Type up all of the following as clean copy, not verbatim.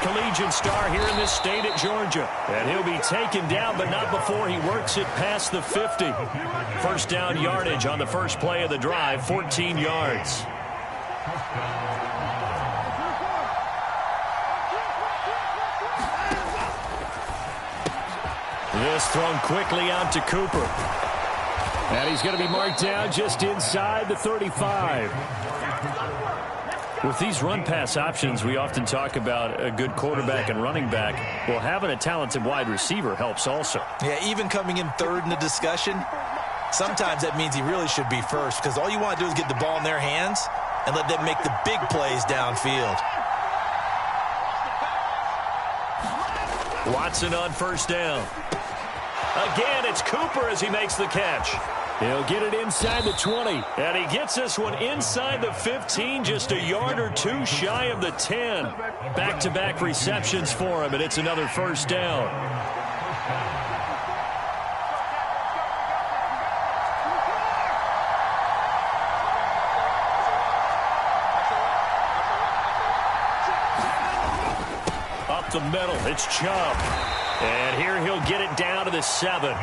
collegiate star here in this state at Georgia. And he'll be taken down, but not before he works it past the 50. First down yardage on the first play of the drive, 14 yards. This thrown quickly out to Cooper. And he's going to be marked down just inside the 35. With these run-pass options, we often talk about a good quarterback and running back. Well, having a talented wide receiver helps also. Yeah, even coming in third in the discussion, sometimes that means he really should be first, because all you want to do is get the ball in their hands and let them make the big plays downfield. Watson on first down. Again, it's Cooper as he makes the catch. He'll get it inside the 20. And he gets this one inside the 15, just a yard or two shy of the 10. Back-to-back receptions for him, and it's another first down. Up the middle, it's Chubb. And here he'll get it down to the 7.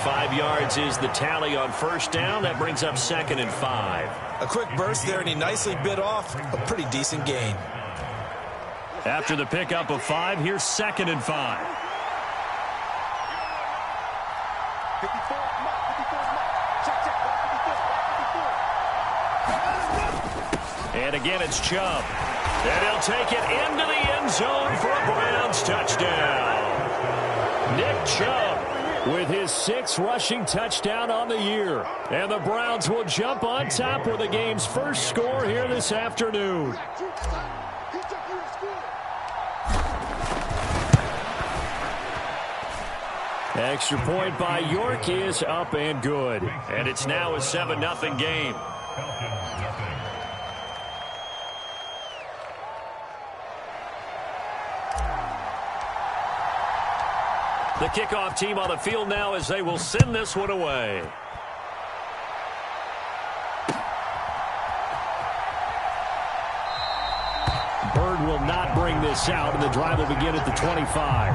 5 yards is the tally on first down. That brings up 2nd and 5. A quick burst there, and he nicely bit off a pretty decent gain. After the pickup of 5, here's 2nd and 5. And again, it's Chubb. And he'll take it into the end zone for a Browns touchdown. Nick Chubb with his 6th rushing touchdown on the year. And the Browns will jump on top with the game's first score here this afternoon. Extra point by York is up and good. And it's now a 7-0 game. The kickoff team on the field now as they will send this one away. Bird will not bring this out, and the drive will begin at the 25.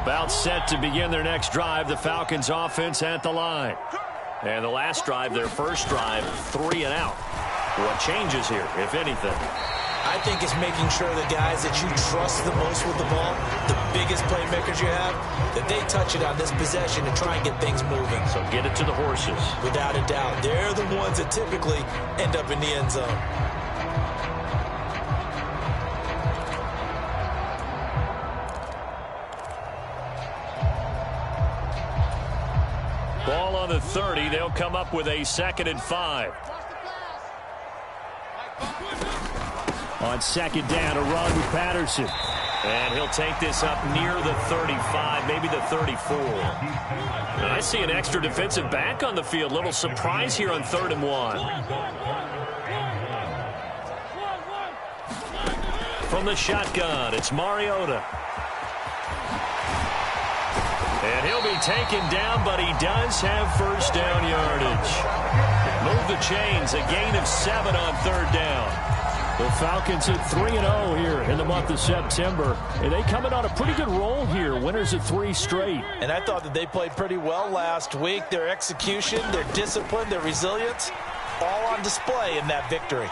About set to begin their next drive, the Falcons offense at the line. And the last drive, their first drive, 3 and out. What changes here, if anything? I think it's making sure the guys that you trust the most with the ball, the biggest playmakers you have, that they touch it on this possession to try and get things moving. So get it to the horses. Without a doubt. They're the ones that typically end up in the end zone. Ball on the 30. They'll come up with a 2nd and 5. On 2nd down, a run with Patterson. And he'll take this up near the 35, maybe the 34. And I see an extra defensive back on the field. Little surprise here on 3rd and 1. From the shotgun, it's Mariota. And he'll be taken down, but he does have first down yardage. Move the chains, a gain of 7 on 3rd down. The Falcons at 3-0 here in the month of September. And they come in on a pretty good roll here. Winners of 3 straight. And I thought that they played pretty well last week. Their execution, their discipline, their resilience, all on display in that victory.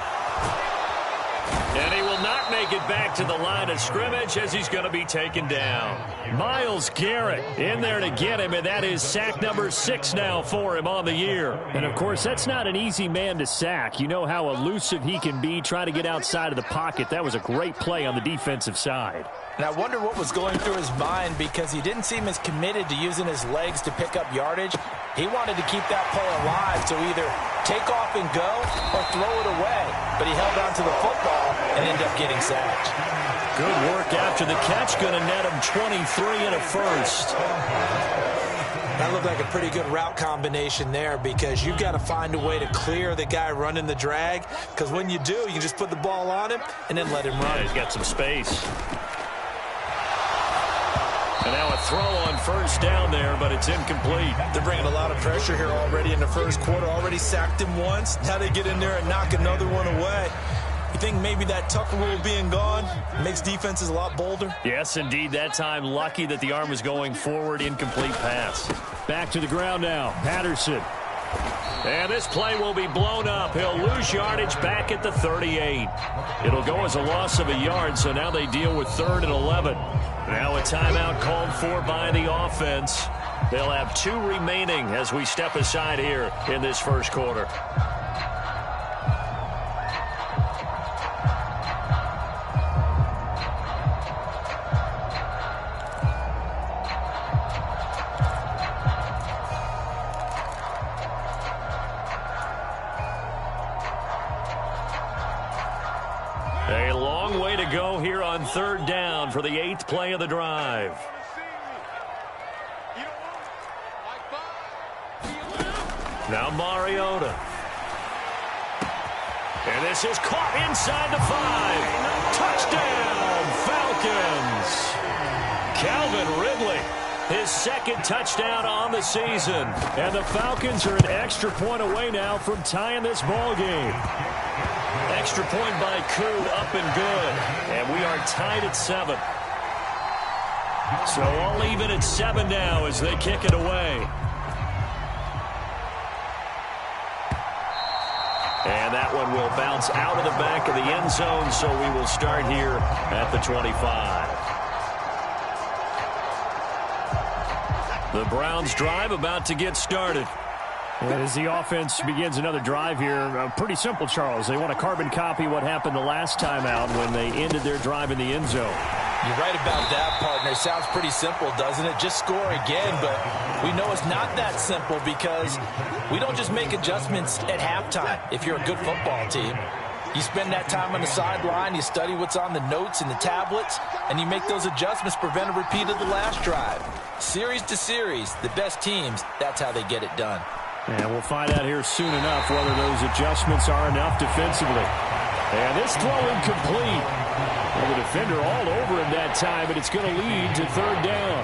And he will not make it back to the line of scrimmage as he's going to be taken down. Myles Garrett in there to get him, and that is sack number 6 now for him on the year. And, of course, that's not an easy man to sack. You know how elusive he can be trying to get outside of the pocket. That was a great play on the defensive side. And I wonder what was going through his mind, because he didn't seem as committed to using his legs to pick up yardage. He wanted to keep that play alive, so either take off and go or throw it away. but he held on to the football and ended up getting sacked. Good work after the catch. Going to net him 23 and a first. That looked like a pretty good route combination there, because you've got to find a way to clear the guy running the drag, because when you do, you can just put the ball on him and then let him run. Yeah, he's got some space. And now a throw on first down there, but it's incomplete. They're bringing a lot of pressure here already in the first quarter. Already sacked him once. Now they get in there and knock another one away. You think maybe that Tucker rule being gone makes defenses a lot bolder? Yes, indeed. That time, lucky that the arm was going forward. Incomplete pass. Back to the ground now. Patterson. And this play will be blown up. He'll lose yardage back at the 38. It'll go as a loss of a yard, so now they deal with 3rd and 11. Now a timeout called for by the offense. They'll have 2 remaining as we step aside here in this first quarter. A long way to go here on 3rd down for the 8th play of the drive. Now Mariota. And this is caught inside the 5. Touchdown, Falcons. Calvin Ridley, his 2nd touchdown on the season. And the Falcons are an extra point away now from tying this ball game. Extra point by Koo, up and good. And we are tied at 7. So all even at 7 now as they kick it away. And that one will bounce out of the back of the end zone, so we will start here at the 25. The Browns drive about to get started. And as the offense begins another drive here, pretty simple, Charles. They want to carbon copy what happened the last time out when they ended their drive in the end zone. You're right about that, partner. Sounds pretty simple, doesn't it? Just score again, but we know it's not that simple, because we don't just make adjustments at halftime if you're a good football team. You spend that time on the sideline, you study what's on the notes and the tablets, and you make those adjustments, prevent a repeat of the last drive. Series to series, the best teams, that's how they get it done. And we'll find out here soon enough whether those adjustments are enough defensively. And this throw incomplete. Well, the defender all over him that time, but it's going to lead to 3rd down.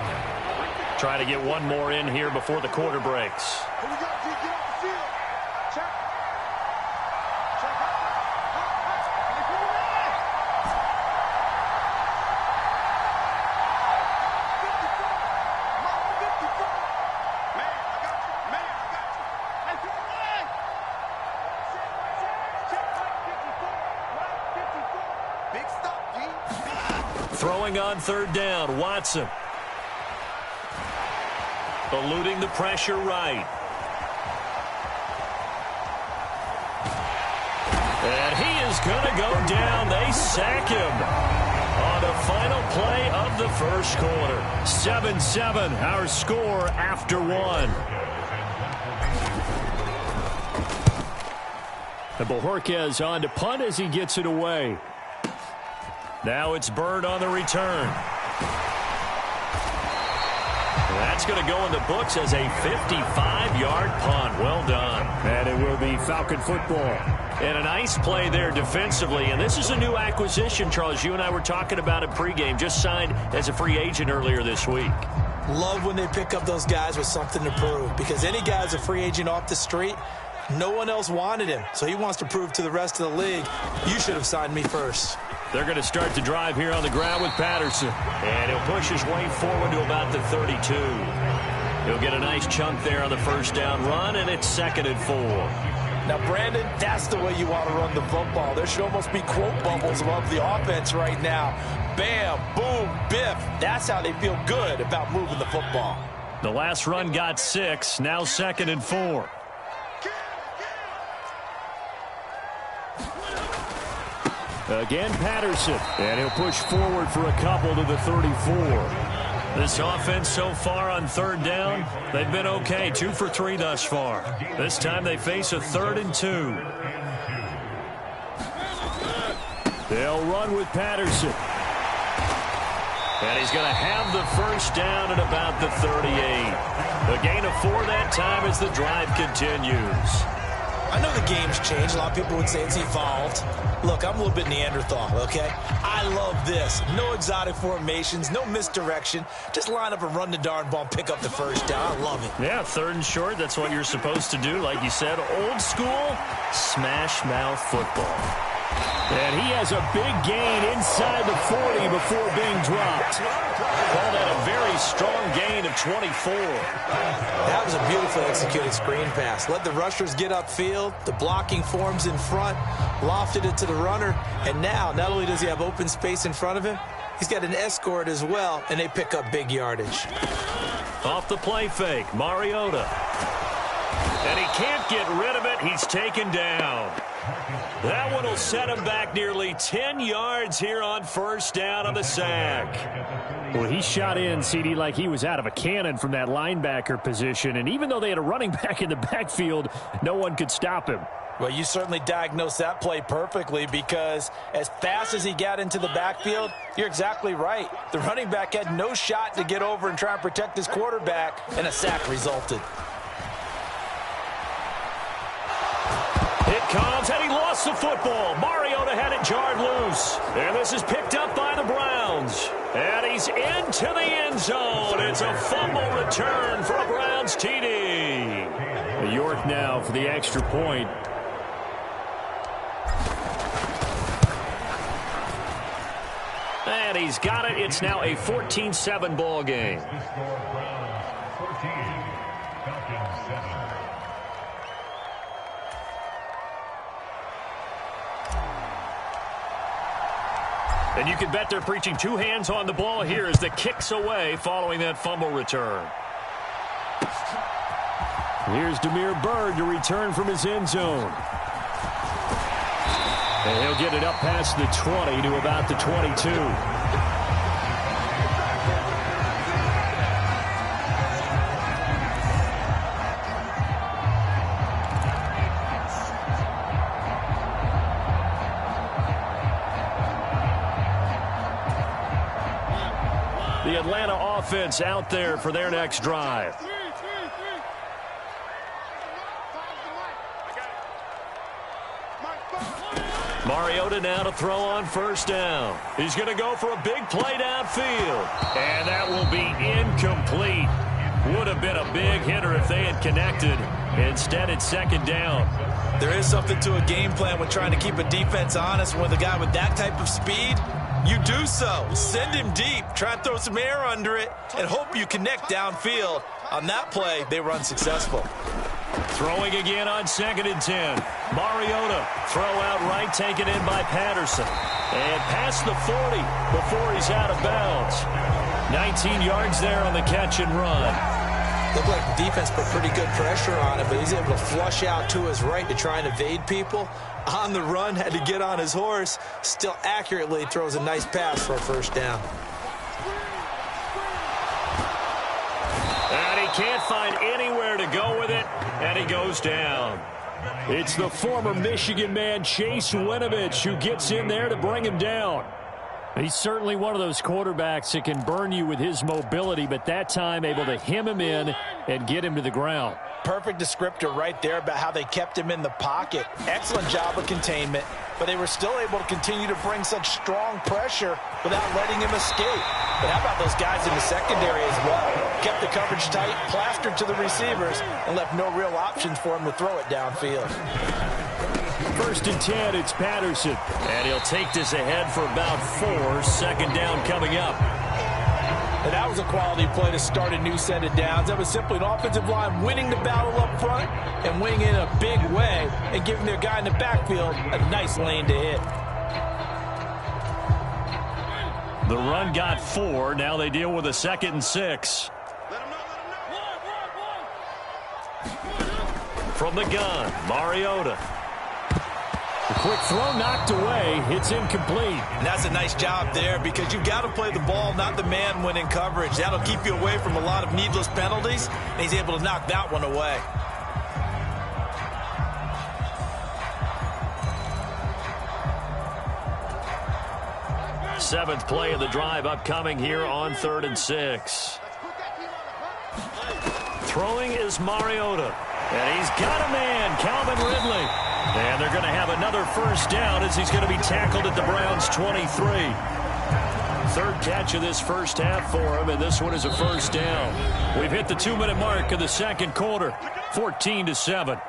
Try to get one more in here before the quarter breaks. Throwing on 3rd down, Watson. Eluding the pressure right. And he is going to go down. They sack him on the final play of the first quarter. 7-7, our score after 1. And Bojorquez on to punt as he gets it away. Now it's Bird on the return. That's going to go in the books as a 55-yard punt. Well done. And it will be Falcon football. And a nice play there defensively. And this is a new acquisition, Charles. You and I were talking about it pregame. Just signed as a free agent earlier this week. Love when they pick up those guys with something to prove, because any guy's a free agent off the street, no one else wanted him. So he wants to prove to the rest of the league, you should have signed me first. They're going to start the drive here on the ground with Patterson. And he'll push his way forward to about the 32. He'll get a nice chunk there on the first down run, and it's 2nd and 4. Now, Brandon, that's the way you want to run the football. There should almost be quote bubbles above the offense right now. Bam, boom, biff. That's how they feel good about moving the football. The last run got 6. Now 2nd and 4. Again, Patterson. And he'll push forward for a couple to the 34. This offense so far on 3rd down, they've been okay. 2 for 3 thus far. This time they face a 3rd and 2. They'll run with Patterson. And he's going to have the first down at about the 38. A gain of 4 that time as the drive continues. I know the game's changed. A lot of people would say it's evolved. Look, I'm a little bit Neanderthal, okay? I love this. No exotic formations, no misdirection. Just line up and run the darn ball and pick up the first down. I love it. Yeah, 3rd and short. That's what you're supposed to do. Like you said, old school, smash mouth football. And he has a big gain inside the 40 before being dropped. Call that a very strong gain of 24. That was a beautifully executed screen pass. Let the rushers get upfield. The blocking forms in front. Lofted it to the runner. And now, not only does he have open space in front of him, he's got an escort as well, and they pick up big yardage. Off the play fake, Mariota. And he can't get rid of it. He's taken down. That one will set him back nearly 10 yards here on first down on the sack. Well, he shot in, CD, like he was out of a cannon from that linebacker position. And even though they had a running back in the backfield, no one could stop him. Well, you certainly diagnosed that play perfectly, because as fast as he got into the backfield, you're exactly right. The running back had no shot to get over and try and protect his quarterback, and a sack resulted. It comes, and he lost the football. Mariota had it jarred loose. And this is picked up by the Browns. And he's into the end zone. It's a fumble return for a Browns TD. York now for the extra point. And he's got it. It's now a 14-7 ball game. And you can bet they're preaching 2 hands on the ball here as the kick's away following that fumble return. Here's Damiere Byrd to return from his end zone. And he'll get it up past the 20 to about the 22. The Atlanta offense out there for their next drive. Mariota now to throw on first down. He's going to go for a big play downfield. And that will be incomplete. Would have been a big hitter if they had connected. Instead, it's second down. There is something to a game plan when trying to keep a defense honest. With a guy with that type of speed, you do so. Send him deep. Try and throw some air under it and hope you connect downfield. On that play, they were unsuccessful. Throwing again on 2nd and 10. Mariota, throw out right, taken in by Patterson. And past the 40 before he's out of bounds. 19 yards there on the catch and run. Looked like the defense put pretty good pressure on him, but he's able to flush out to his right to try and evade people. On the run, had to get on his horse. Still accurately throws a nice pass for a first down. And he can't find anywhere to go with it, and he goes down. It's the former Michigan man, Chase Winovich, who gets in there to bring him down. He's certainly one of those quarterbacks that can burn you with his mobility, but that time able to hem him in and get him to the ground. Perfect descriptor right there about how they kept him in the pocket. Excellent job of containment, but they were still able to continue to bring such strong pressure without letting him escape. But how about those guys in the secondary as well? Kept the coverage tight, plastered to the receivers, and left no real options for him to throw it downfield. 1st and 10, it's Patterson. And he'll take this ahead for about 4. Second down coming up. And that was a quality play to start a new set of downs. That was simply an offensive line winning the battle up front and winning in a big way and giving their guy in the backfield a nice lane to hit. The run got 4. Now they deal with a 2nd and 6. From the gun, Mariota. The quick throw knocked away. It's incomplete. And that's a nice job there, because you've got to play the ball, not the man when in coverage. That'll keep you away from a lot of needless penalties, and he's able to knock that one away. 7th play of the drive upcoming here on 3rd and 6. Throwing is Mariota. And he's got a man, Calvin Ridley. And they're going to have another first down as he's going to be tackled at the Browns' 23. 3rd catch of this first half for him, and this one is a first down. We've hit the 2-minute mark of the second quarter, 14-7.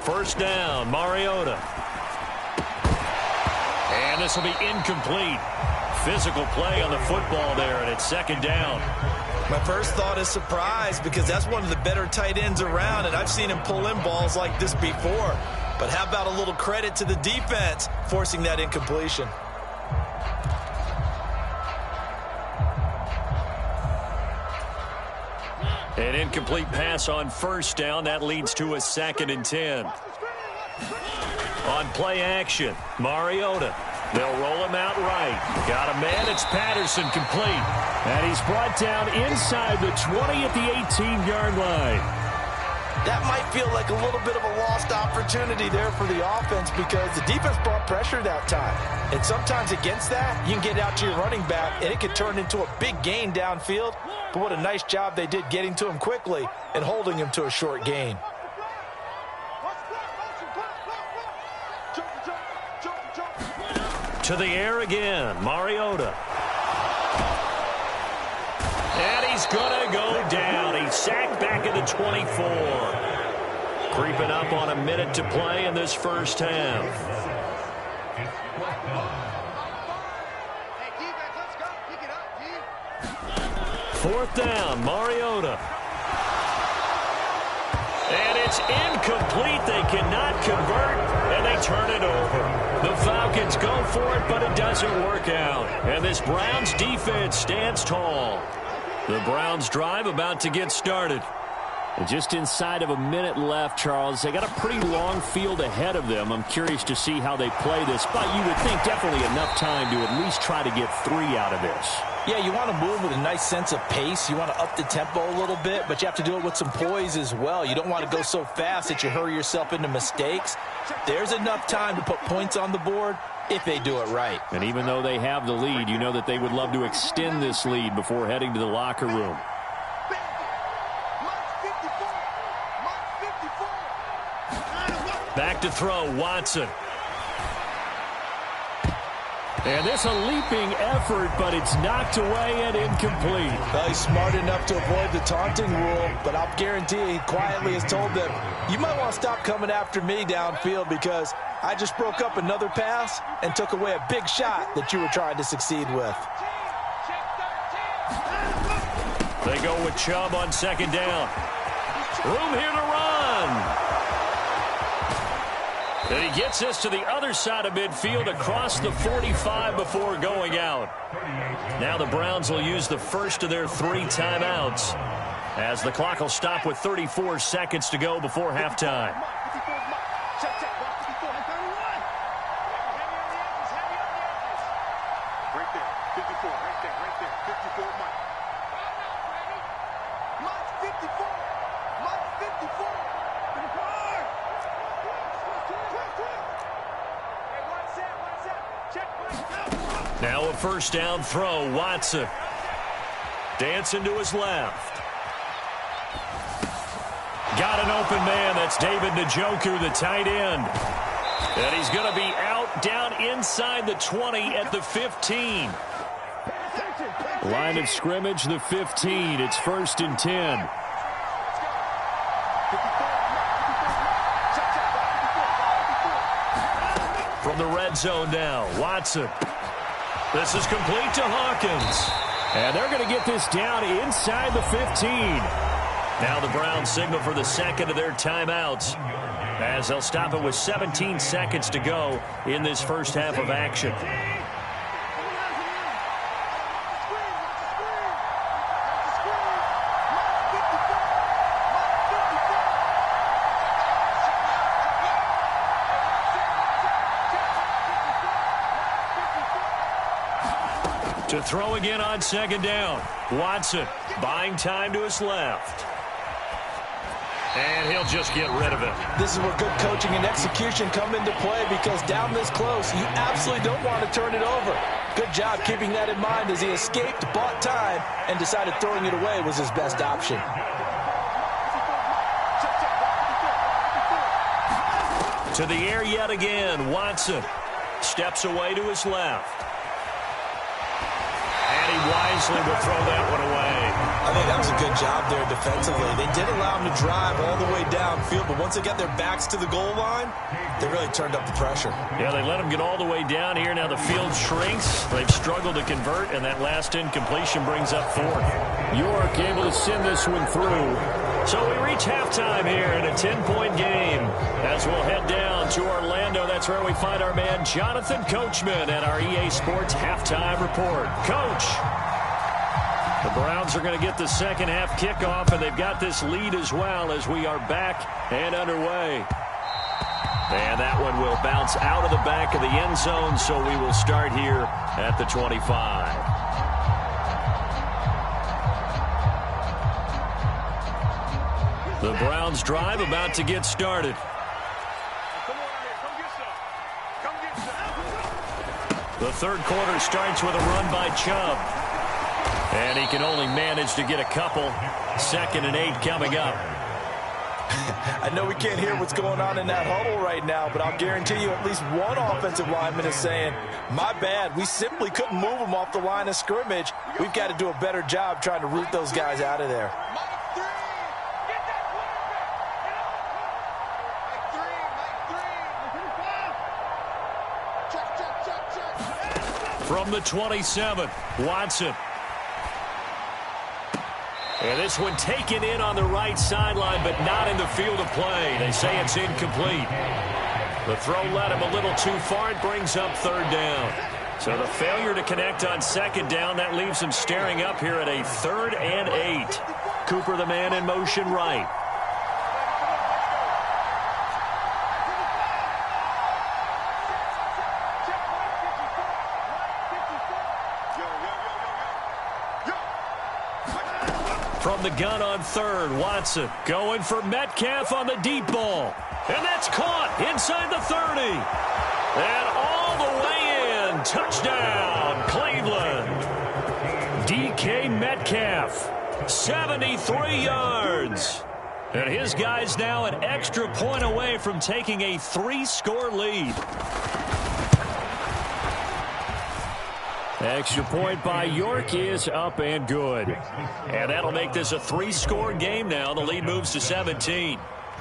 First down, Mariota. And this will be incomplete. Physical play on the football there, and it's 2nd down. My first thought is surprise, because that's one of the better tight ends around, and I've seen him pull in balls like this before. But how about a little credit to the defense forcing that incompletion? An incomplete pass on first down. That leads to a 2nd and 10. On play action, Mariota. They'll roll him out right. Got a man. It's Patterson, complete. And he's brought down inside the 20 at the 18-yard line. That might feel like a little bit of a lost opportunity there for the offense, because the defense brought pressure that time. And sometimes against that, you can get out to your running back, and it could turn into a big gain downfield. But what a nice job they did getting to him quickly and holding him to a short gain. To the air again, Mariota. And he's going to go down. He's sacked back at the 24. Creeping up on a minute to play in this first half. Fourth down, Mariota. And it's incomplete. They cannot convert, and they turn it over. The Falcons go for it, but it doesn't work out. And this Browns defense stands tall. The Browns drive about to get started. Just inside of a minute left, Charles. They got a pretty long field ahead of them. I'm curious to see how they play this, but you would think definitely enough time to at least try to get 3 out of this. Yeah, you want to move with a nice sense of pace. You want to up the tempo a little bit, but you have to do it with some poise as well. You don't want to go so fast that you hurry yourself into mistakes. There's enough time to put points on the board if they do it right. And even though they have the lead, you know that they would love to extend this lead before heading to the locker room. Back to throw, Watson. And this a leaping effort, but it's knocked away and incomplete. Well, he's smart enough to avoid the taunting rule, but I'll guarantee he quietly has told them, you might want to stop coming after me downfield, because I just broke up another pass and took away a big shot that you were trying to succeed with. They go with Chubb on 2nd down. Room here to run. And he gets this to the other side of midfield across the 45 before going out. Now the Browns will use the first of their 3 timeouts, as the clock will stop with 34 seconds to go before halftime. Now a first down throw, Watson. Dancing to his left. Got an open man. That's David Njoku, the tight end. And he's going to be out down inside the 20 at the 15. Line of scrimmage, the 15. It's 1st and 10. From the red zone now, Watson. This is complete to Hawkins. And they're going to get this down inside the 15. Now the Browns signal for the second of their timeouts, as they'll stop it with 17 seconds to go in this first half of action. To throw again on second down. Watson buying time to his left. And he'll just get rid of it. This is where good coaching and execution come into play, because down this close, you absolutely don't want to turn it over. Good job keeping that in mind as he escaped, bought time, and decided throwing it away was his best option. To the air yet again. Watson steps away to his left. And he wisely will throw that one away. I think that was a good job there defensively. They did allow him to drive all the way downfield, but once they got their backs to the goal line, they really turned up the pressure. Yeah, they let him get all the way down here. Now the field shrinks. They've struggled to convert, and that last incompletion brings up fourth. York able to send this one through. So we reach halftime here in a 10-point game. As we'll head down to Orlando, that's where we find our man Jonathan Coachman at our EA Sports Halftime Report. Coach, the Browns are going to get the second half kickoff, and they've got this lead as well as we are back and underway. And that one will bounce out of the back of the end zone, so we will start here at the 25. The Browns drive about to get started. The third quarter starts with a run by Chubb. And he can only manage to get a couple. 2nd and 8 coming up. I know we can't hear what's going on in that huddle right now, but I'll guarantee you at least one offensive lineman is saying, my bad, we simply couldn't move them off the line of scrimmage. We've got to do a better job trying to root those guys out of there. From the 27, Watson. And this one taken in on the right sideline, but not in the field of play. They say it's incomplete. The throw led him a little too far. It brings up 3rd down. So the failure to connect on 2nd down, that leaves him staring up here at a 3rd and 8. Cooper, the man in motion right. From the gun on 3rd, Watson going for Metcalf on the deep ball. And that's caught inside the 30. And all the way in. Touchdown, Cleveland. DK Metcalf, 73 yards. And his guy's now an extra point away from taking a 3-score lead. Extra point by York is up and good. And that'll make this a 3-score game now. The lead moves to 17.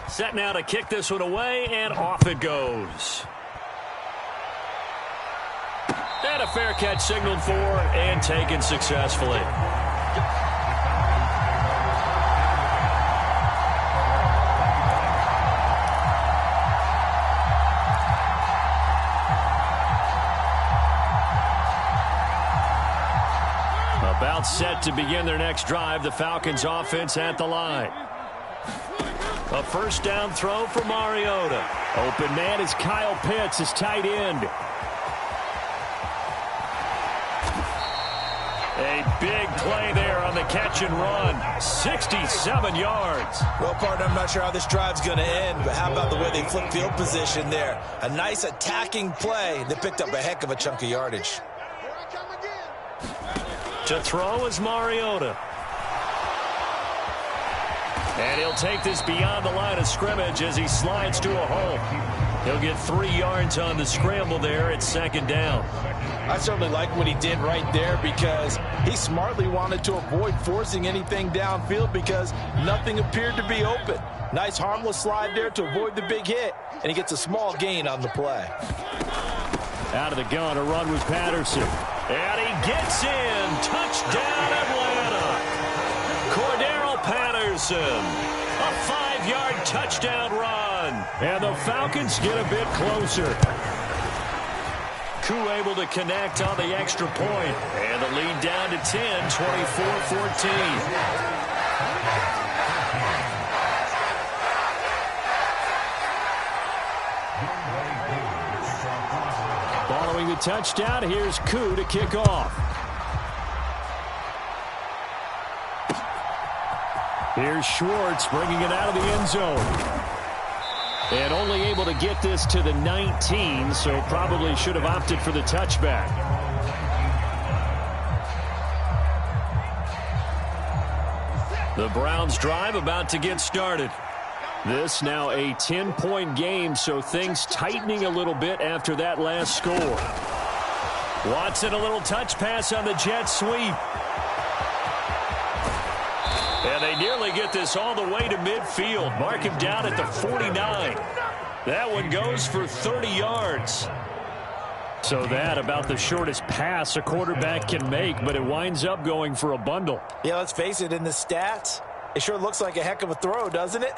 Set now to kick this one away, and off it goes. And a fair catch signaled for and taken successfully. About set to begin their next drive. The Falcons offense at the line. A 1st down throw for Mariota. Open man is Kyle Pitts, his tight end. A big play there on the catch and run. 67 yards. Well, partner, I'm not sure how this drive's going to end, but how about the way they flip field position there? A nice attacking play. They picked up a heck of a chunk of yardage. To throw is Mariota. And he'll take this beyond the line of scrimmage as he slides to a hole. He'll get 3 yards on the scramble there at 2nd down. I certainly like what he did right there, because he smartly wanted to avoid forcing anything downfield because nothing appeared to be open. Nice harmless slide there to avoid the big hit, and he gets a small gain on the play. Out of the gun, a run with Patterson. And he gets in. Touchdown, Atlanta. Cordero Patterson. A 5-yard touchdown run. And the Falcons get a bit closer. Koo able to connect on the extra point. And the lead down to 10, 24-14. Following the touchdown, here's Koo to kick off. Here's Schwartz bringing it out of the end zone. And only able to get this to the 19, so probably should have opted for the touchback. The Browns drive about to get started. This now a 10-point game, so things tightening a little bit after that last score. Watson, a little touch pass on the jet sweep. And they nearly get this all the way to midfield. Mark him down at the 49. That one goes for 30 yards. So that about the shortest pass a quarterback can make, but it winds up going for a bundle. Yeah, let's face it, in the stats, it sure looks like a heck of a throw, doesn't it?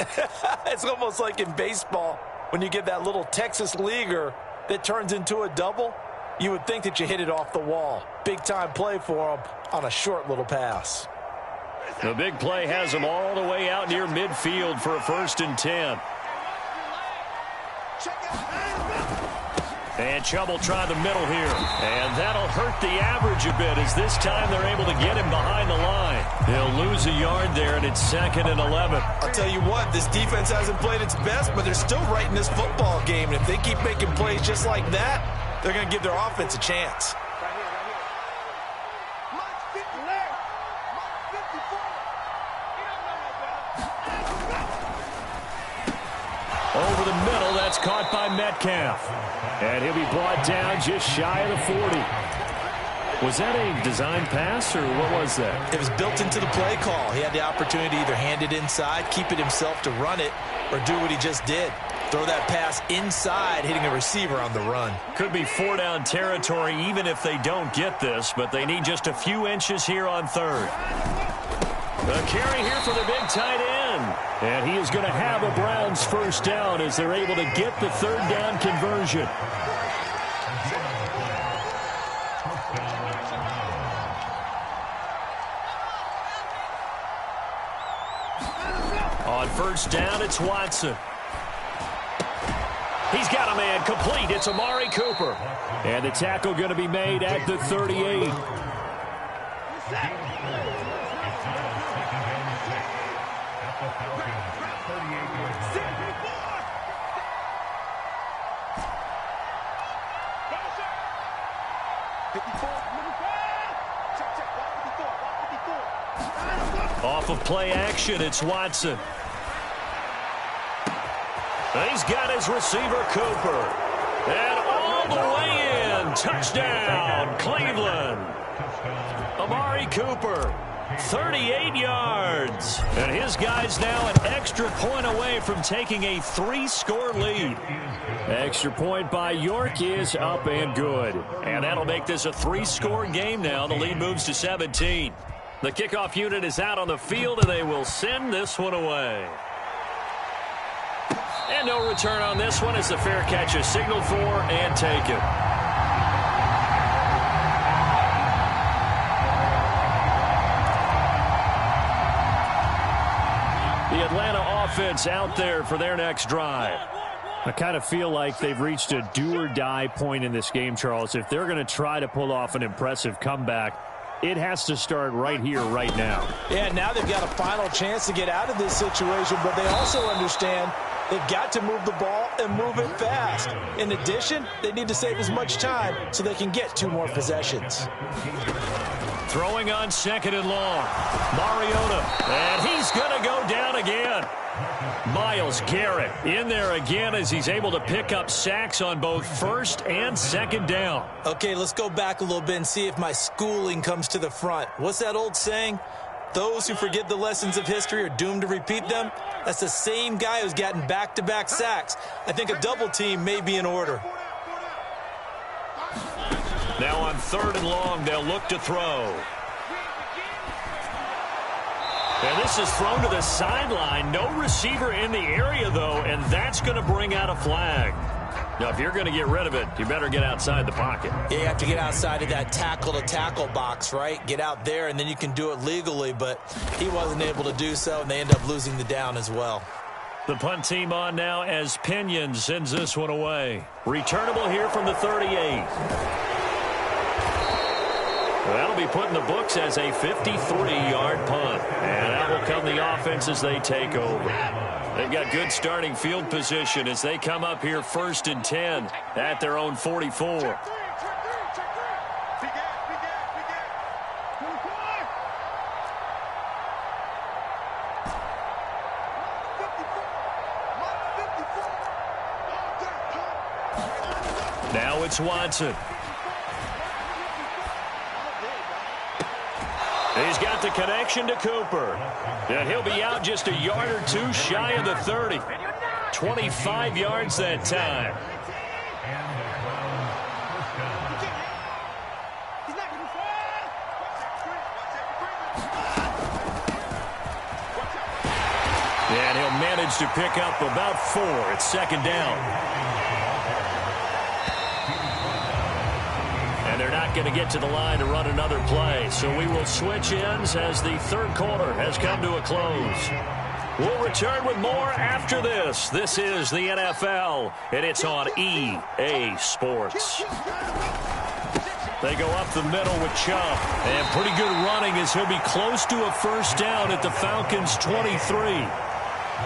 It's almost like in baseball when you get that little Texas leaguer that turns into a double. You would think that you hit it off the wall. Big-time play for him on a short little pass. The big play has them all the way out near midfield for a 1st and 10. And Chubb will try the middle here. And that'll hurt the average a bit as this time they're able to get him behind the line. He'll lose a yard there, and it's 2nd and 11. I'll tell you what, this defense hasn't played its best, but they're still right in this football game. And if they keep making plays just like that, they're going to give their offense a chance. Over the middle, that's caught by Metcalf. And he'll be brought down just shy of the 40. Was that a design pass, or what was that? It was built into the play call. He had the opportunity to either hand it inside, keep it himself to run it, or do what he just did. Throw that pass inside, hitting a receiver on the run. Could be 4-down territory even if they don't get this, but they need just a few inches here on 3rd. A carry here for the big tight end. And he is going to have a Browns 1st down as they're able to get the 3rd down conversion. On 1st down, it's Watson. He's got a man complete. It's Amari Cooper. And the tackle going to be made at the 38. Off of play action, it's Watson. He's got his receiver, Cooper. And all the way in. Touchdown, Cleveland. Amari Cooper, 38 yards. And his guy's now an extra point away from taking a 3-score lead. Extra point by York is up and good. And that'll make this a 3-score game now. The lead moves to 17. The kickoff unit is out on the field, and they will send this one away. And no return on this one as the fair catch is signaled for and taken. The Atlanta offense out there for their next drive. I kind of feel like they've reached a do-or-die point in this game, Charles. If they're going to try to pull off an impressive comeback, it has to start right here, right now. Yeah, now they've got a final chance to get out of this situation, but they also understand they've got to move the ball and move it fast. In addition, they need to save as much time so they can get 2 more possessions. Throwing on 2nd and long. Mariota, and he's going to go down again. Myles Garrett in there again as he's able to pick up sacks on both 1st and 2nd down. Okay, let's go back a little bit and see if my schooling comes to the front. What's that old saying? Those who forget the lessons of history are doomed to repeat them. That's the same guy who's gotten back-to-back sacks. I think a double team may be in order. Now on 3rd and long, they'll look to throw. And this is thrown to the sideline. No receiver in the area, though, and that's going to bring out a flag. Now, if you're going to get rid of it, you better get outside the pocket. Yeah, you have to get outside of that tackle-to-tackle box, right? Get out there, and then you can do it legally, but he wasn't able to do so, and they end up losing the down as well. The punt team on now as Pinion sends this one away. Returnable here from the 38. That'll be put in the books as a 53-yard punt. And out will come the offense. offense as they take over. They've got good starting field position as they come up here 1st and 10 at their own 44. Now it's Watson. He's got the connection to Cooper. And he'll be out just a yard or two shy of the 30. 25 yards that time. And he'll manage to pick up about 4 at 2nd down. And they're not going to get to the line to run another play. So we will switch ends as the 3rd quarter has come to a close. We'll return with more after this. This is the NFL, and it's on EA Sports. They go up the middle with Chubb. And pretty good running as he'll be close to a 1st down at the Falcons' 23.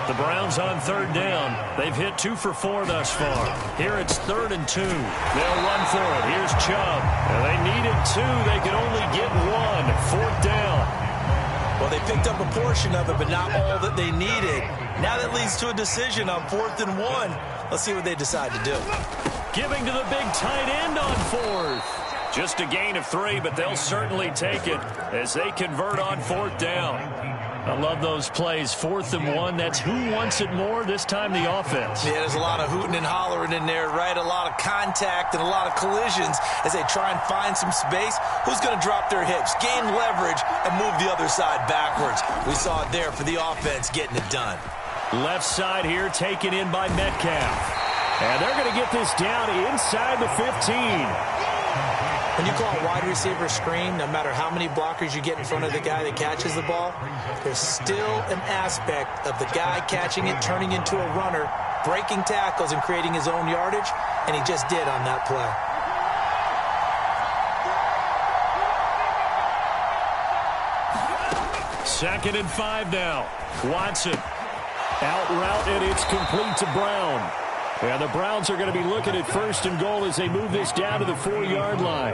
The Browns on 3rd down. They've hit 2 for 4 thus far. Here it's 3rd and 2. They'll run for it. Here's Chubb. And they needed 2. They could only get 1. 4th down. Well, they picked up a portion of it, but not all that they needed. Now that leads to a decision on 4th and 1. Let's see what they decide to do. Giving to the big tight end on 4th. Just a gain of 3, but they'll certainly take it as they convert on 4th down. I love those plays. 4th and 1. That's who wants it more, this time the offense. Yeah, there's a lot of hooting and hollering in there, right? A lot of contact and a lot of collisions as they try and find some space. Who's going to drop their hips, gain leverage, and move the other side backwards? We saw it there for the offense getting it done. Left side here taken in by Metcalf. And they're going to get this down inside the 15. When you call a wide receiver screen, no matter how many blockers you get in front of the guy that catches the ball, there's still an aspect of the guy catching it, turning into a runner, breaking tackles and creating his own yardage, and he just did on that play. Second and 5 now. Watson. Out route, and it's complete to Brown. And the Browns are going to be looking at 1st and goal as they move this down to the 4-yard line.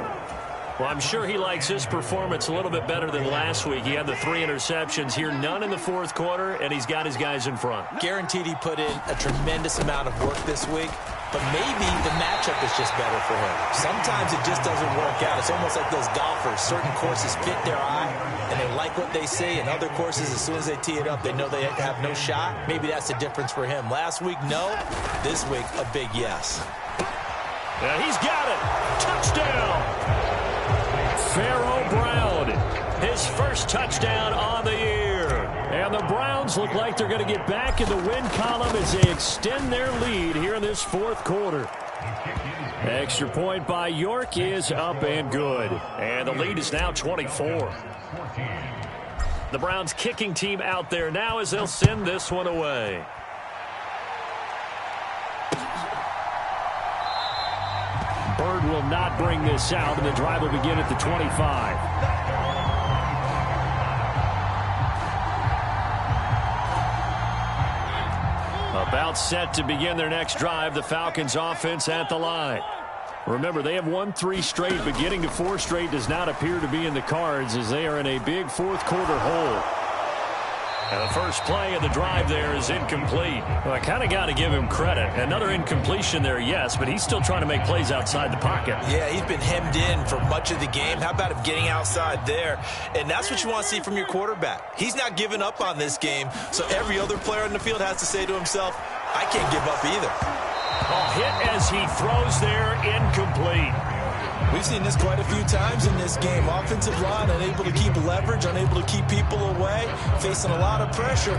Well, I'm sure he likes his performance a little bit better than last week. He had the 3 interceptions here, none in the 4th quarter, and he's got his guys in front. Guaranteed he put in a tremendous amount of work this week, but maybe the matchup is just better for him. Sometimes it just doesn't work out. It's almost like those golfers. Certain courses fit their eye, and they like what they see, and other courses, as soon as they tee it up, they know they have no shot. Maybe that's the difference for him. Last week, no. This week, a big yes. Yeah, he's got it. Touchdown. Pharaoh Brown, his 1st touchdown on the year. And the Browns look like they're going to get back in the win column as they extend their lead here in this 4th quarter. Extra point by York is up and good. And the lead is now 24. The Browns kicking team out there now as they'll send this one away. Bird will not bring this out, and the drive will begin at the 25. About set to begin their next drive, the Falcons offense at the line. Remember, they have won 3 straight, but getting to 4 straight does not appear to be in the cards as they are in a big 4th quarter hole. And the first play of the drive there is incomplete. Well, I kind of got to give him credit. Another incompletion there, yes, but he's still trying to make plays outside the pocket. Yeah, he's been hemmed in for much of the game. How about him getting outside there? And that's what you want to see from your quarterback. He's not giving up on this game, so every other player on the field has to say to himself, I can't give up either. A hit as he throws there, incomplete. We've seen this quite a few times in this game. Offensive line unable to keep leverage, unable to keep people away, facing a lot of pressure.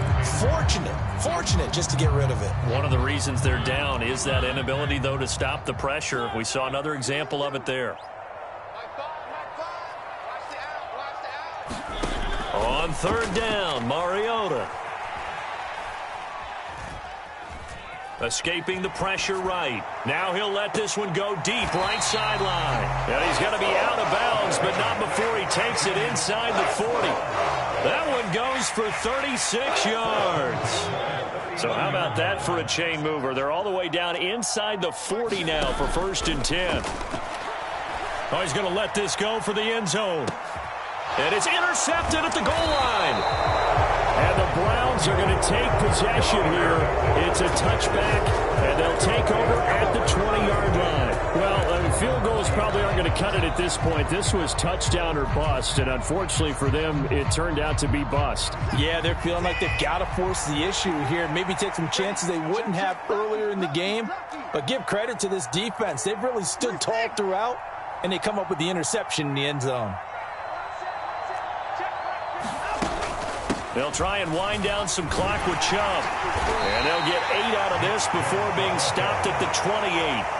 Fortunate just to get rid of it. One of the reasons they're down is that inability, though, to stop the pressure. We saw another example of it there. On 3rd down, Mariota. Escaping the pressure right. Now he'll let this one go deep right sideline. And he's going to be out of bounds, but not before he takes it inside the 40. That one goes for 36 yards. So how about that for a chain mover? They're all the way down inside the 40 now for 1st and 10. Oh, he's going to let this go for the end zone. And it's intercepted at the goal line. And the Browns are going to take possession here. It's a touchback, and they'll take over at the 20-yard line. Well, field goals probably aren't going to cut it at this point. This was touchdown or bust, and unfortunately for them, it turned out to be bust. Yeah, they're feeling like they've got to force the issue here. Maybe take some chances they wouldn't have earlier in the game. But give credit to this defense. They've really stood tall throughout, and they come up with the interception in the end zone. They'll try and wind down some clock with Chubb. And they'll get 8 out of this before being stopped at the 28.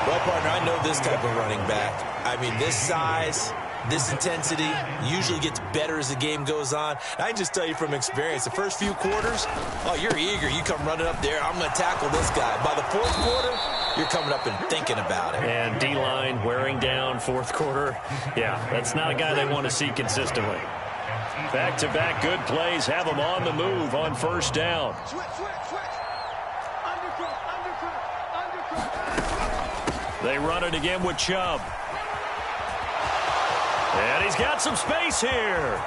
Well, partner, I know this type of running back. I mean, this size, this intensity usually gets better as the game goes on. I can just tell you from experience, the first few quarters, oh, you're eager. You come running up there, I'm going to tackle this guy. By the 4th quarter, you're coming up and thinking about it. And D-line wearing down 4th quarter. Yeah, that's not a guy they want to see consistently. Back-to-back good plays have them on the move on 1st down. They run it again with Chubb. And he's got some space here.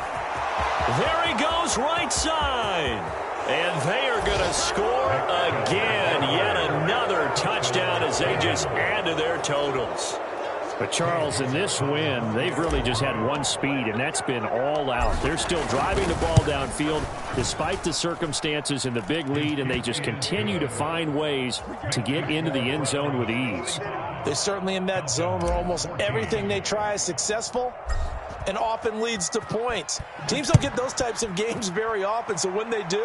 There he goes right side. And they are going to score again. Yet another touchdown as they just add to their totals. But, Charles, in this win, they've really just had one speed, and that's been all out. They're still driving the ball downfield despite the circumstances and the big lead, and they just continue to find ways to get into the end zone with ease. They're certainly in that zone where almost everything they try is successful and often leads to points. Teams don't get those types of games very often, so when they do,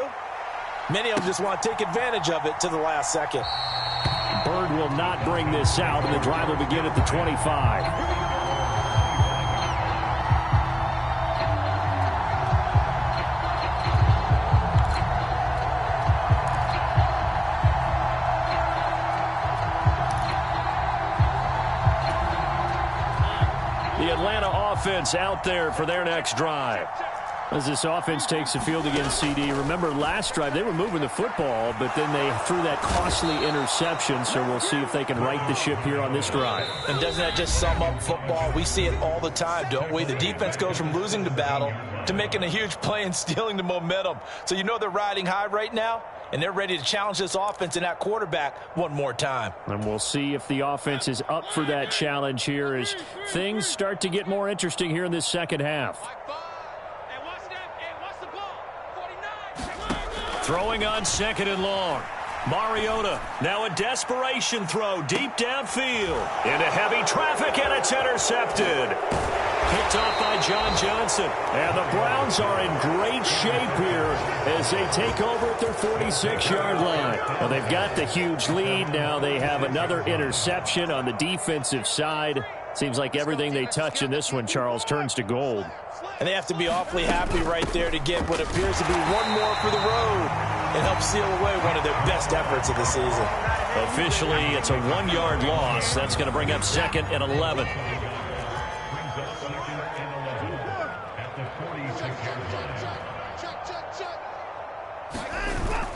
many of them just want to take advantage of it to the last second. Bird will not bring this out, and the drive will begin at the 25. The Atlanta offense out there for their next drive. As this offense takes the field against CD, remember last drive they were moving the football, but then they threw that costly interception, so we'll see if they can right the ship here on this drive. And doesn't that just sum up football? We see it all the time, don't we? The defense goes from losing the battle to making a huge play and stealing the momentum. So you know they're riding high right now, and they're ready to challenge this offense and that quarterback one more time. And we'll see if the offense is up for that challenge here as things start to get more interesting here in this second half. Throwing on 2nd and long. Mariota, now a desperation throw deep downfield. Into heavy traffic, and it's intercepted. Picked off by John Johnson. And the Browns are in great shape here as they take over at their 46-yard line. Well, they've got the huge lead. Now they have another interception on the defensive side. Seems like everything they touch in this one, Charles, turns to gold. And they have to be awfully happy right there to get what appears to be one more for the road and help seal away one of their best efforts of the season. Officially, it's a 1-yard loss. That's going to bring up 2nd and 11.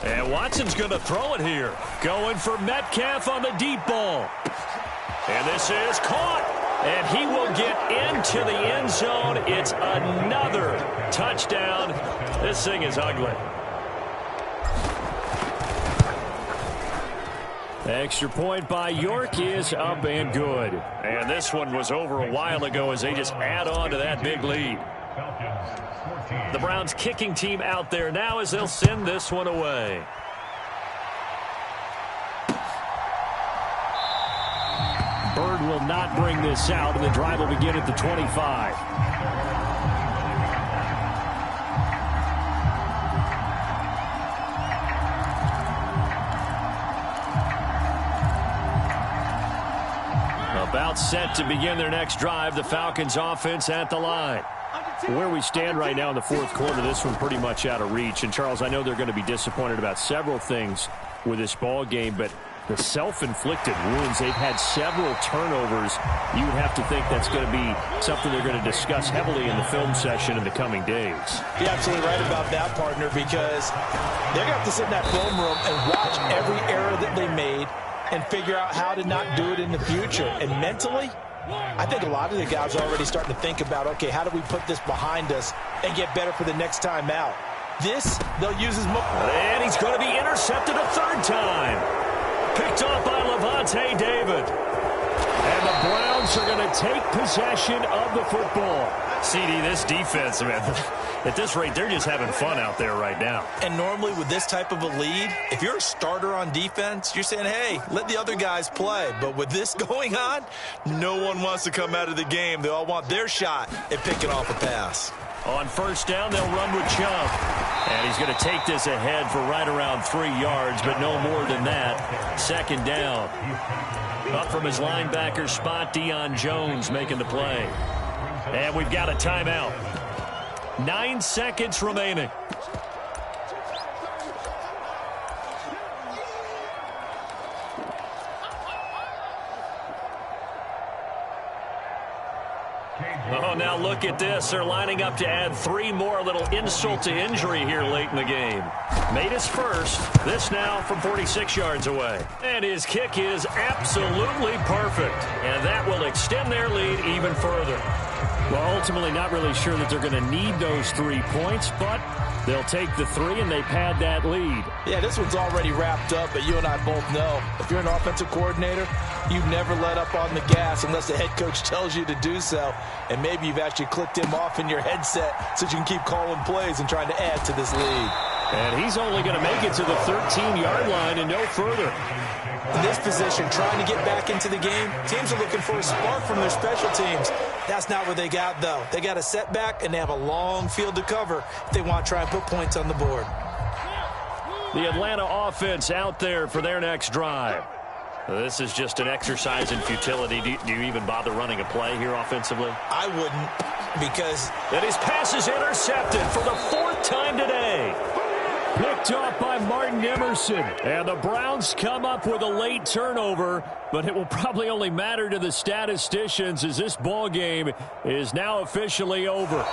And Watson's going to throw it here. Going for Metcalf on the deep ball. And this is caught. And he will get into the end zone. It's another touchdown. This thing is ugly. Extra point by York is up and good. And this one was over a while ago as they just add on to that big lead. The Browns kicking team out there now as they'll send this one away. Bird will not bring this out, and the drive will begin at the 25. About set to begin their next drive, the Falcons offense at the line. Where we stand right now in the 4th quarter, this one pretty much out of reach. And, Charles, I know they're going to be disappointed about several things with this ball game, but the self-inflicted wounds. They've had several turnovers. You would have to think that's going to be something they're going to discuss heavily in the film session in the coming days. You're absolutely right about that, partner, because they're going to have to sit in that film room and watch every error that they made and figure out how to not do it in the future. And mentally, I think a lot of the guys are already starting to think about, okay, how do we put this behind us and get better for the next time out? This, they'll use as much. And he's going to be intercepted a third time. Picked off by Levante David. And the Browns are going to take possession of the football. CD, this defense, man, at this rate, they're just having fun out there right now. And normally with this type of a lead, if you're a starter on defense, you're saying, hey, let the other guys play. But with this going on, no one wants to come out of the game. They all want their shot at picking off a pass. On first down, they'll run with Chubb. And he's going to take this ahead for right around 3 yards, but no more than that. Second down. Up from his linebacker spot, Deion Jones making the play. And we've got a timeout. 9 seconds remaining. Oh, now look at this. They're lining up to add 3 more, a little insult to injury here late in the game. Made his first. This now from 46 yards away. And his kick is absolutely perfect. And that will extend their lead even further. Well, ultimately not really sure that they're going to need those 3 points, but they'll take the 3 and they pad that lead. Yeah, this one's already wrapped up, but you and I both know if you're an offensive coordinator, you never let up on the gas unless the head coach tells you to do so. And maybe you've actually clicked him off in your headset so you can keep calling plays and trying to add to this lead. And he's only going to make it to the 13-yard line and no further. In this position, trying to get back into the game, teams are looking for a spark from their special teams. That's not what they got, though. They got a setback, and they have a long field to cover if they want to try and put points on the board. The Atlanta offense out there for their next drive. This is just an exercise in futility. Do you even bother running a play here offensively? I wouldn't, because... And his pass is intercepted for the 4th time today. Picked off by Martin Emerson. And the Browns come up with a late turnover, but it will probably only matter to the statisticians as this ball game is now officially over.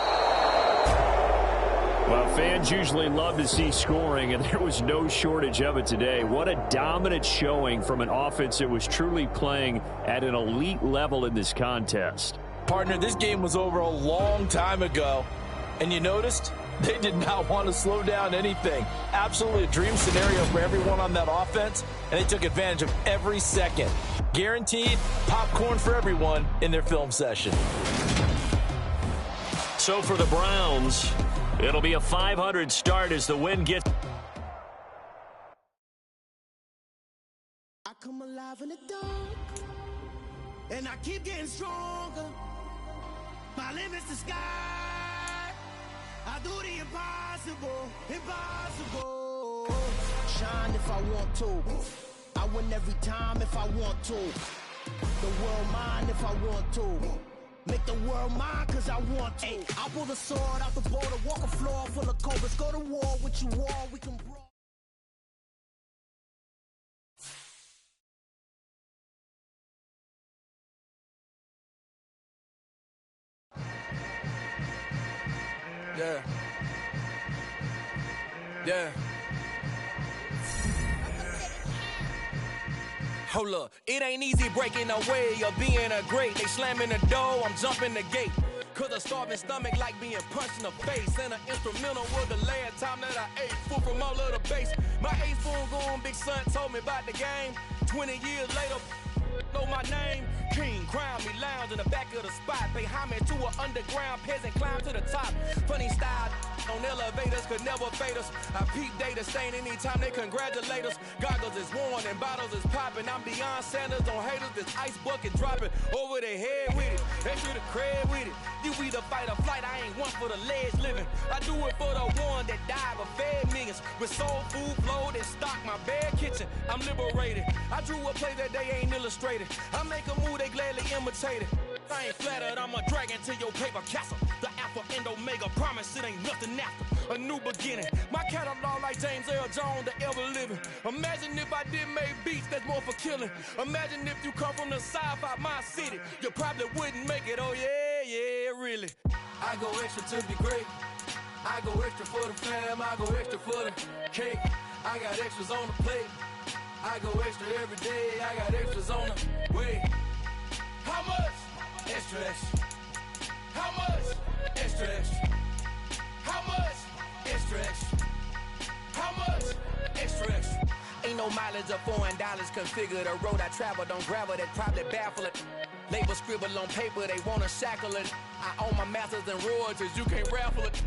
Well, fans usually love to see scoring, and there was no shortage of it today. What a dominant showing from an offense that was truly playing at an elite level in this contest. Partner, this game was over a long time ago, and you noticed they did not want to slow down anything. Absolutely a dream scenario for everyone on that offense, and they took advantage of every second. Guaranteed popcorn for everyone in their film session. So for the Browns, it'll be a 500 start as the win gets. I come alive in the dark, and I keep getting stronger. My limit's the sky. I do the impossible, impossible. Shine if I want to. I win every time if I want to. The world mine if I want to. Make the world mine cause I want to. I pull the sword out the border, walk a floor full of cobras. Go to war with you all, we can brawl. Yeah. Yeah. Hold up, it ain't easy breaking away or being a great. They slamming the door, I'm jumping the gate. Cause a starving stomach like being punched in the face. And an instrumental was the last time that I ate food from all of the base. My ace spoon going, big son told me about the game. 20 years later, know my name. King, crown me, lounge in the back of the spot. Pay homage to an underground peasant, climb to the top. Funny style on elevators could never fade us. I peep data stain anytime they congratulate us. Goggles is worn and bottles is popping. I'm beyond Sanders on haters. This ice bucket dropping over their head with it. Extra the cred with it. You either fight or flight. I ain't one for the ledge living. I do it for the one that died but fed millions. With soul food flowed and stock my bare kitchen. I'm liberated. I drew a play that they ain't illustrated. I make a move they gladly imitate it. I ain't flattered, I'm a dragon to your paper castle. The alpha and omega promise it ain't nothing after. a new beginning. My catalog like James Earl Jones, the ever living. Imagine if I did make beats that's more for killing. Imagine if you come from the south out my city, you probably wouldn't make it. Oh yeah, really. I go extra to be great. I go extra for the fam. I go extra for the cake. I got extras on the plate. I go extra every day. I got extras on the way. How much? Extra, extra. How much? Extra, extra. How much? Extra, extra. How much? Extra, extra. Ain't no mileage of $4 configure the road I travel. Don't gravel, that probably baffle it. Label scribble on paper, they wanna shackle it. I own my masters and royalties, you can't raffle it.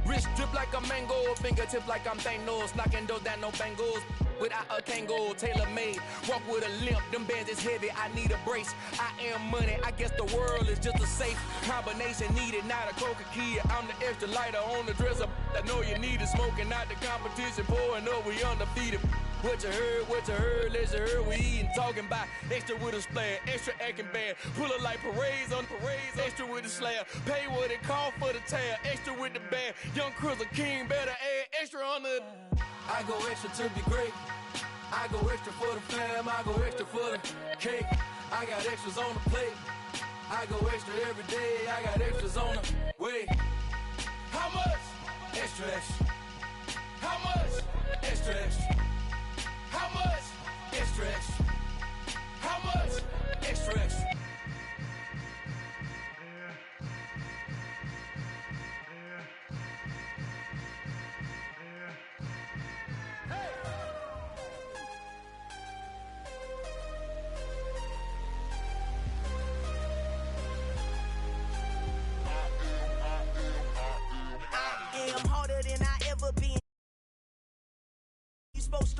Wrist drip like a mango, fingertips like I'm Thanos. Knocking those down, no bangles. Without a Kango, tailor-made. Walk with a limp, them bands is heavy, I need a brace. I am money, I guess the world is just a safe combination needed, not a coca key. I'm the extra lighter on the dresser. I know you need it, smoking out the competition, pouring up, we undefeated. What you heard, let's heard, we eating, talking about extra with a splash, extra acting bad, pull it like parades on parades, extra with the slab, pay what it cost for the tab, extra with the band, young Chris a king, better add extra on the. I go extra to be great, I go extra for the fam, I go extra for the cake, I got extras on the plate, I go extra every day, I got extras on the way. How much? Extra, extra. How much? Extra, extra. How much? Extra, extra. How much? Extra, extra. I am harder than I ever been. You supposed to